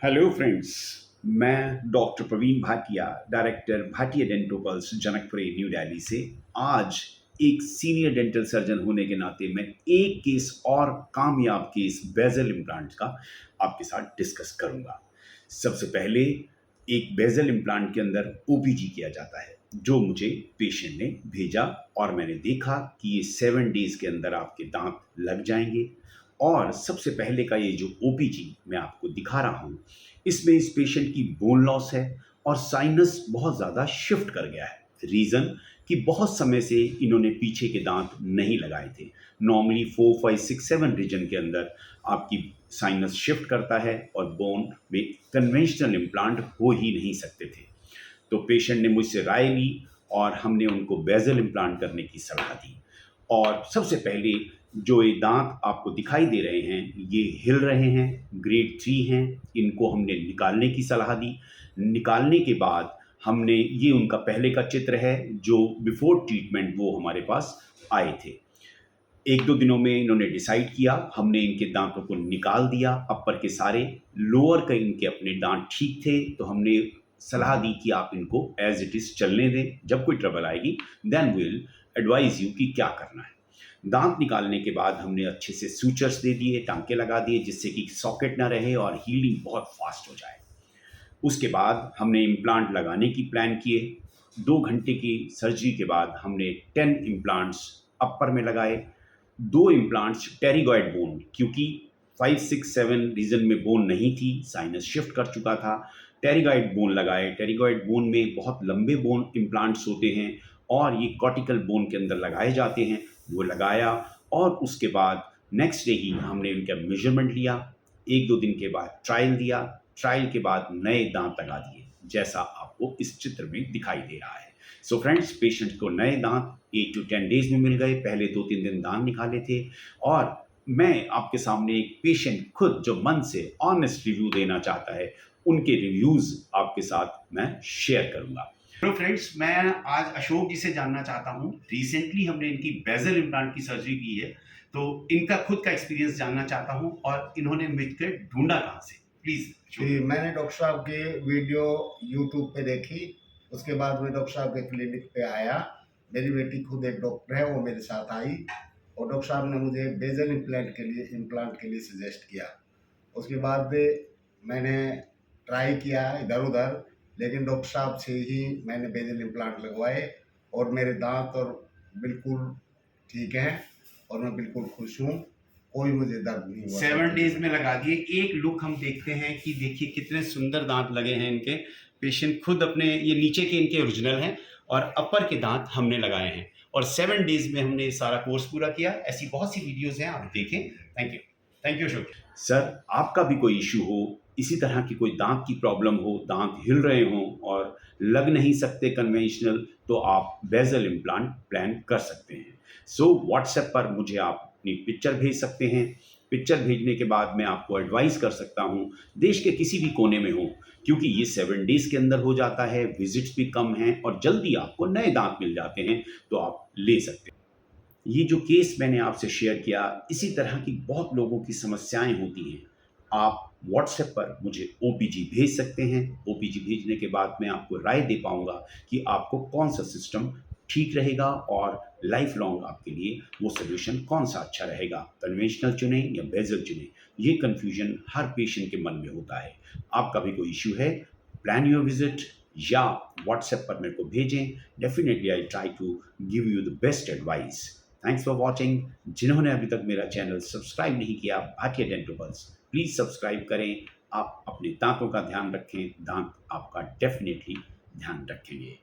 Hello friends. मैं doctor Praveen Bhatia, director Bhatia डेंटोपल्स, जनकपुरी, न्यू दिल्ली से। आज एक सीनियर डेंटल सर्जन होने के नाते मैं एक केस और कामयाब केस बेजल इम्प्लांट का आपके साथ डिस्कस करूंगा। सबसे पहले एक बेजल इम्प्लांट के अंदर ओपीजी किया जाता है, जो मुझे पेशेंट ने भेजा और मैंने देखा कि ये 7 डेज के अंदर आपके दांत लग जाएंगे। और सबसे पहले का ये जो ओपीजी मैं आपको दिखा रहा हूँ, इसमें इस पेशेंट की बोन लॉस है और साइनस बहुत ज़्यादा शिफ्ट कर गया है। रीज़न कि बहुत समय से इन्होंने पीछे के दांत नहीं लगाए थे। नॉर्मली 4, 5, 6, 7 रीजन के अंदर आपकी साइनस शिफ्ट करता है और बोन में कन्वेंशनल इम्प्लांट हो ही नहीं सकते थे। तो पेशेंट ने मुझसे राय ली और हमने उनको बेजल इम्प्लांट करने की सलाह दी। और सबसे पहले जो ये दांत आपको दिखाई दे रहे हैं, ये हिल रहे हैं, ग्रेड 3 हैं। इनको हमने निकालने की सलाह दी। निकालने के बाद हमने, ये उनका पहले का चित्र है जो बिफोर ट्रीटमेंट वो हमारे पास आए थे। 1-2 दिनों में इन्होंने डिसाइड किया, हमने इनके दांतों को निकाल दिया, अपर के सारे। लोअर के इनके अपने दांत ठीक थे, तो हमने सलाह दी कि आप इनको एज इट इज़ चलने दें, जब कोई ट्रबल आएगी देन विल एडवाइज यू कि क्या करना है। दांत निकालने के बाद हमने अच्छे से सूचर्स दे दिए, टांके लगा दिए, जिससे कि सॉकेट ना रहे और हीलिंग बहुत फास्ट हो जाए। उसके बाद हमने इम्प्लांट लगाने की प्लान किए। 2 घंटे की सर्जरी के बाद हमने 10 इम्प्लांट्स अपर में लगाए। 2 इम्प्लांट्स टेरिगॉइड बोन, क्योंकि 5, 6, 7 रीजन में बोन नहीं थी, साइनस शिफ्ट कर चुका था। टेरिगॉइड बोन लगाए। टेरिगॉइड बोन में बहुत लंबे बोन इम्प्लांट्स होते हैं और ये कॉर्टिकल बोन के अंदर लगाए जाते हैं, वो लगाया। और उसके बाद नेक्स्ट डे ही हमने उनका मेजरमेंट लिया। 1-2 दिन के बाद ट्रायल दिया। ट्रायल के बाद नए दांत लगा दिए, जैसा आपको इस चित्र में दिखाई दे रहा है। सो फ्रेंड्स, पेशेंट को नए दांत 8 to 10 डेज में मिल गए। पहले 2-3 दिन दांत निकाले थे। और मैं आपके सामने एक पेशेंट खुद जो मन से ऑनेस्ट रिव्यू देना चाहता है, उनके रिव्यूज आपके साथ मैं शेयर करूंगा। हेलो फ्रेंड्स, मैं आज अशोक जी से जानना चाहता हूँ। रिसेंटली हमने इनकी बेजल इम्प्लांट की सर्जरी की है, तो इनका खुद का एक्सपीरियंस जानना चाहता हूँ और इन्होंने मुझसे ढूंढा कहाँ से। प्लीज। जी, मैंने डॉक्टर साहब की वीडियो यूट्यूब पे देखी। उसके बाद मैं डॉक्टर साहब के क्लिनिक पे आया। मेरी बेटी खुद एक डॉक्टर है, वो मेरे साथ आई और डॉक्टर साहब ने मुझे बेजल इम्प्लांट के लिए सजेस्ट किया। उसके बाद मैंने ट्राई किया इधर-उधर, लेकिन डॉक्टर साहब से ही मैंने बेजल इम्प्लांट लगवाए और मेरे दांत और बिल्कुल ठीक हैं और मैं बिल्कुल खुश हूँ। कोई मुझे दर्द नहीं हुआ। 7 डेज में लगा दिए। एक लुक हम देखते हैं कि देखिए कितने सुंदर दांत लगे हैं इनके। पेशेंट खुद अपने, ये नीचे के इनके ओरिजिनल हैं और अपर के दांत हमने लगाए हैं और 7 डेज में हमने सारा कोर्स पूरा किया। ऐसी बहुत सी वीडियोस हैं, आप देखें। Thank you. Thank you Ashok. Sir, आपका भी कोई इश्यू हो, इसी तरह की कोई दांत की प्रॉब्लम हो, दांत हिल रहे हों और लग नहीं सकते कन्वेंशनल, तो आप बेजल इम्प्लांट प्लान कर सकते हैं। सो व्हाट्सएप पर मुझे आप अपनी पिक्चर भेज सकते हैं। पिक्चर भेजने के बाद मैं आपको एडवाइस कर सकता हूँ, देश के किसी भी कोने में हो, क्योंकि ये 7 डेज के अंदर हो जाता है, विजिट्स भी कम हैं और जल्दी आपको नए दांत मिल जाते हैं, तो आप ले सकते हैं। ये जो केस मैंने आपसे शेयर किया, इसी तरह की बहुत लोगों की समस्याएं होती हैं। आप व्हाट्सएप पर मुझे ओपीजी भेज सकते हैं। ओपीजी भेजने के बाद मैं आपको राय दे पाऊंगा कि आपको कौन सा सिस्टम ठीक रहेगा और लाइफ लॉन्ग आपके लिए वो सोल्यूशन कौन सा अच्छा रहेगा, कन्वेंशनल चुने या बेजल चुने। ये कन्फ्यूजन हर पेशेंट के मन में होता है। आपका भी कोई इश्यू है, प्लान योर विजिट या व्हाट्सएप पर मेरे को भेजें। Definitely I try to give you the best advice. Thanks for watching. जिन्होंने अभी तक मेरा चैनल सब्सक्राइब नहीं किया, भाटिया डेंटोपल्स, प्लीज़ सब्सक्राइब करें। आप अपने दांतों का ध्यान रखें, दांत आपका डेफिनेटली ध्यान रखेंगे।